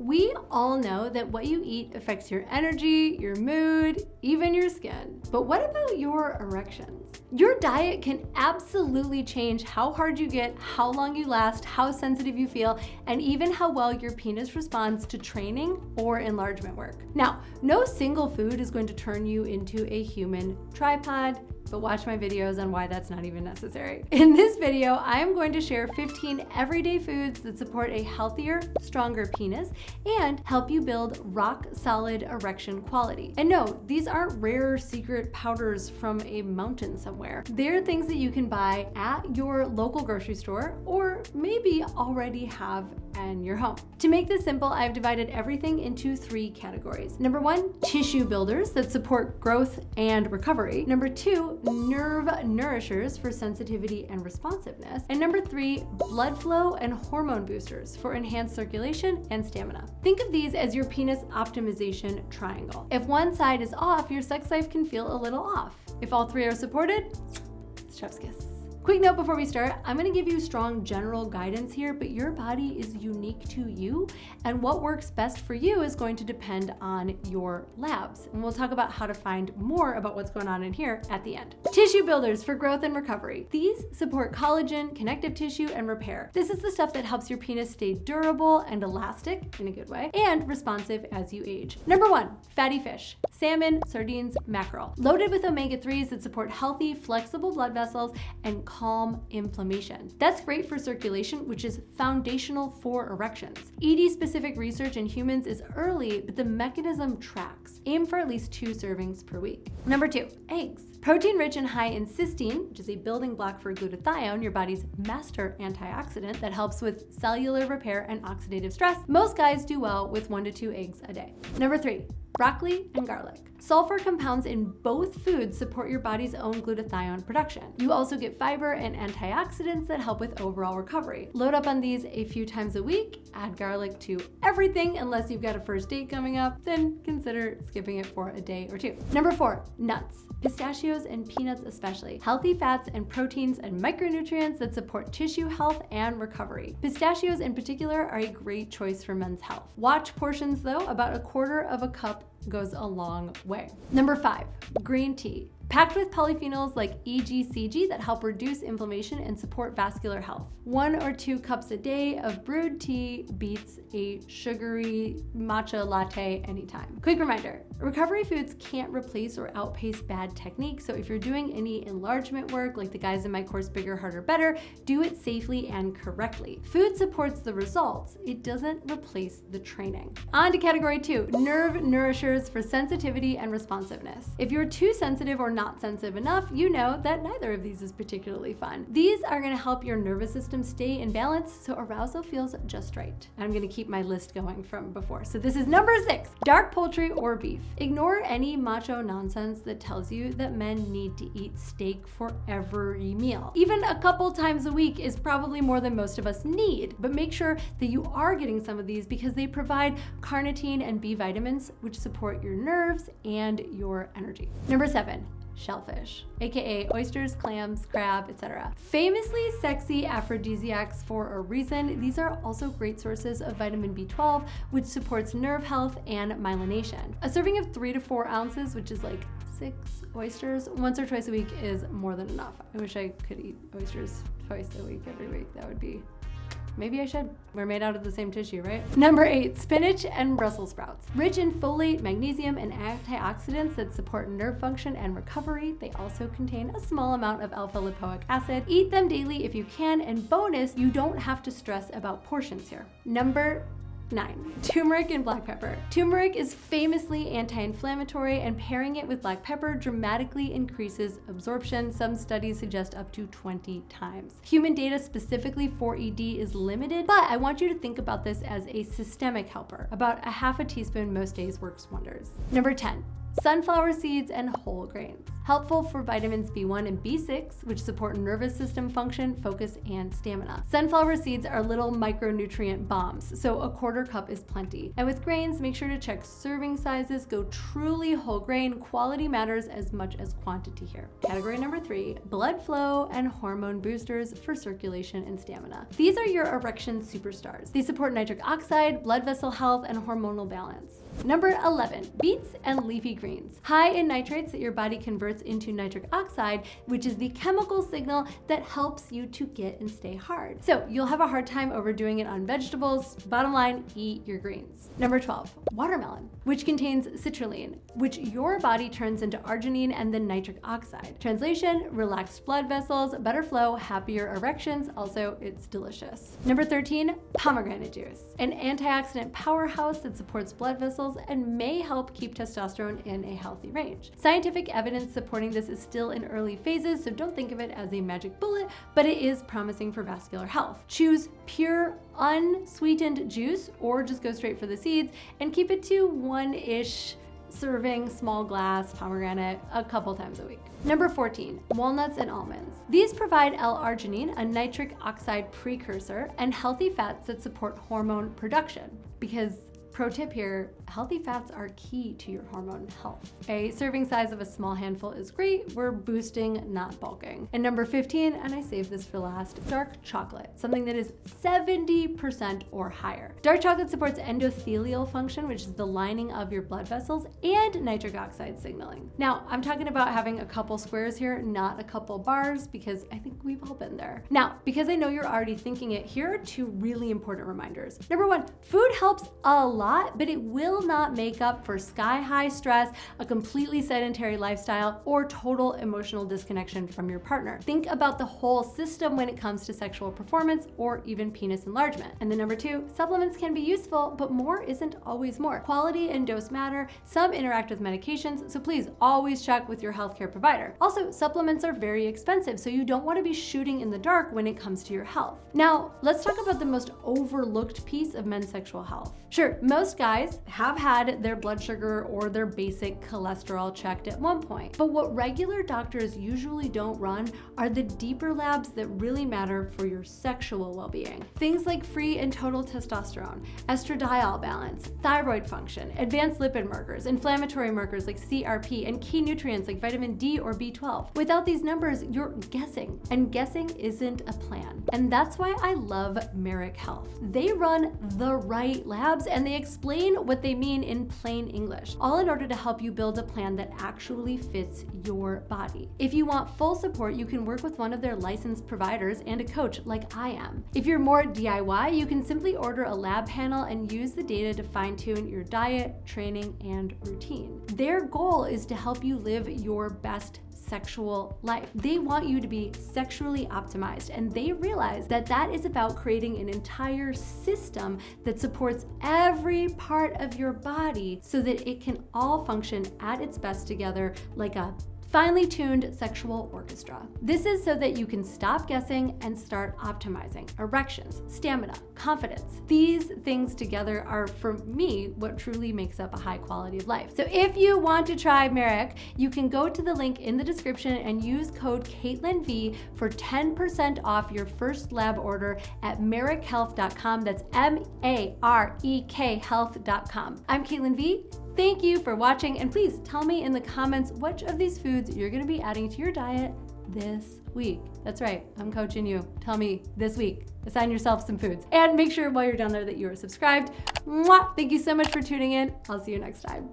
We all know that what you eat affects your energy, your mood, even your skin. But what about your erections? Your diet can absolutely change how hard you get, how long you last, how sensitive you feel, and even how well your penis responds to training or enlargement work. Now, no single food is going to turn you into a human tripod, but watch my videos on why that's not even necessary. In this video, I am going to share 15 everyday foods that support a healthier, stronger penis and help you build rock solid erection quality. And no, these aren't rare secret powders from a mountain somewhere. They're things that you can buy at your local grocery store or maybe already have in your home. To make this simple, I've divided everything into 3 categories. Number 1, tissue builders that support growth and recovery. Number 2, nerve nourishers for sensitivity and responsiveness. And number 3, blood flow and hormone boosters for enhanced circulation and stamina. Think of these as your penis optimization triangle. If one side is off, your sex life can feel a little off. If all 3 are supported, it's chef's kiss. Quick note before we start, I'm gonna give you strong general guidance here, but your body is unique to you, and what works best for you is going to depend on your labs. And we'll talk about how to find more about what's going on in here at the end. Tissue builders for growth and recovery. These support collagen, connective tissue, and repair. This is the stuff that helps your penis stay durable and elastic in a good way, and responsive as you age. Number 1, fatty fish. Salmon, sardines, mackerel. Loaded with omega-3s that support healthy, flexible blood vessels and calm inflammation. That's great for circulation, which is foundational for erections. ED-specific research in humans is early, but the mechanism tracks. Aim for at least 2 servings per week. Number 2, eggs. Protein-rich and high in cysteine, which is a building block for glutathione, your body's master antioxidant that helps with cellular repair and oxidative stress. Most guys do well with 1 to 2 eggs a day. Number 3, broccoli and garlic. Sulfur compounds in both foods support your body's own glutathione production. You also get fiber and antioxidants that help with overall recovery. Load up on these a few times a week, add garlic to everything unless you've got a first date coming up, then consider skipping it for a day or 2. Number 4, nuts. Pistachios and peanuts especially. Healthy fats and proteins and micronutrients that support tissue health and recovery. Pistachios in particular are a great choice for men's health. Watch portions though, about 1/4 cup goes a long way. Number 5, green tea. Packed with polyphenols like EGCG that help reduce inflammation and support vascular health. 1 or 2 cups a day of brewed tea beats a sugary matcha latte anytime. Quick reminder, recovery foods can't replace or outpace bad techniques, so if you're doing any enlargement work like the guys in my course Bigger, Harder, Better, do it safely and correctly. Food supports the results, it doesn't replace the training. On to category 2, nerve nourishers for sensitivity and responsiveness. If you're too sensitive or not sensitive enough, you know that neither of these is particularly fun. These are going to help your nervous system stay in balance so arousal feels just right. I'm going to keep my list going from before. So this is number 6, dark poultry or beef. Ignore any macho nonsense that tells you that men need to eat steak for every meal. Even a couple times a week is probably more than most of us need, but make sure that you are getting some of these because they provide carnitine and B vitamins, which support your nerves and your energy. Number 7, shellfish, aka oysters, clams, crab, etc. Famously sexy aphrodisiacs for a reason, these are also great sources of vitamin B12, which supports nerve health and myelination. A serving of 3 to 4 ounces, which is like 6 oysters, once or twice a week is more than enough. I wish I could eat oysters twice a week, every week. That would be maybe I should. We're made out of the same tissue, right? Number 8, spinach and Brussels sprouts. Rich in folate, magnesium, and antioxidants that support nerve function and recovery. They also contain a small amount of alpha lipoic acid. Eat them daily if you can, and bonus, you don't have to stress about portions here. Number 9, turmeric and black pepper. Turmeric is famously anti-inflammatory, and pairing it with black pepper dramatically increases absorption. Some studies suggest up to 20 times. Human data specifically for ED is limited, but I want you to think about this as a systemic helper. About a 1/2 teaspoon most days works wonders. Number 10, sunflower seeds and whole grains. helpful for vitamins B1 and B6, which support nervous system function, focus, and stamina. Sunflower seeds are little micronutrient bombs, so a quarter cup is plenty. And with grains, make sure to check serving sizes. Go truly whole grain. Quality matters as much as quantity here. Category number 3, blood flow and hormone boosters for circulation and stamina. These are your erection superstars. They support nitric oxide, blood vessel health, and hormonal balance. Number 11, beets and leafy greens. High in nitrates that your body converts into nitric oxide, which is the chemical signal that helps you to get and stay hard. So you'll have a hard time overdoing it on vegetables. Bottom line, eat your greens. Number 12, watermelon, which contains citrulline, which your body turns into arginine and then nitric oxide. Translation, relaxed blood vessels, better flow, happier erections. Also, it's delicious. Number 13, pomegranate juice, an antioxidant powerhouse that supports blood vessels and may help keep testosterone in a healthy range. Scientific evidence supporting this is still in early phases, so don't think of it as a magic bullet, but it is promising for vascular health. Choose pure, unsweetened juice or just go straight for the seeds and keep it to 1-ish serving, small glass pomegranate a couple times a week. Number 14, walnuts and almonds. These provide L-arginine, a nitric oxide precursor, and healthy fats that support hormone production. Because pro tip here, healthy fats are key to your hormone health. A serving size of a small handful is great. We're boosting, not bulking. And number 15, and I saved this for last, dark chocolate, something that is 70% or higher. Dark chocolate supports endothelial function, which is the lining of your blood vessels, and nitric oxide signaling. Now, I'm talking about having a couple squares here, not a couple bars, because I think we've all been there. Now, because I know you're already thinking it, here are 2 really important reminders. Number 1, food helps a lot, but it will not make up for sky-high stress, a completely sedentary lifestyle, or total emotional disconnection from your partner. Think about the whole system when it comes to sexual performance or even penis enlargement. And then number 2, supplements can be useful, but more isn't always more. Quality and dose matter. Some interact with medications, so please always check with your healthcare provider. Also, supplements are very expensive, so you don't want to be shooting in the dark when it comes to your health. Now, let's talk about the most overlooked piece of men's sexual health. Sure, most guys have had their blood sugar or their basic cholesterol checked at one point. But what regular doctors usually don't run are the deeper labs that really matter for your sexual well-being. Things like free and total testosterone, estradiol balance, thyroid function, advanced lipid markers, inflammatory markers like CRP, and key nutrients like vitamin D or B12. Without these numbers, you're guessing, and guessing isn't a plan. And that's why I love Merrick Health. They run the right labs and they explain what they mean in plain English, all in order to help you build a plan that actually fits your body. If you want full support, you can work with one of their licensed providers and a coach like I am. If you're more DIY, you can simply order a lab panel and use the data to fine-tune your diet, training, and routine. Their goal is to help you live your best sexual life. They want you to be sexually optimized, and they realize that that is about creating an entire system that supports every part of your body so that it can all function at its best together like a finely tuned sexual orchestra. This is so that you can stop guessing and start optimizing erections, stamina, confidence. These things together are, for me, what truly makes up a high quality of life. So if you want to try Merrick, you can go to the link in the description and use code CaitlinV for 10% off your first lab order at merrickhealth.com. That's MAREK health.com. I'm Caitlin V. Thank you for watching, and please tell me in the comments which of these foods you're gonna be adding to your diet this week. That's right, I'm coaching you. Tell me this week. Assign yourself some foods. And make sure while you're down there that you are subscribed. Mwah! Thank you so much for tuning in. I'll see you next time.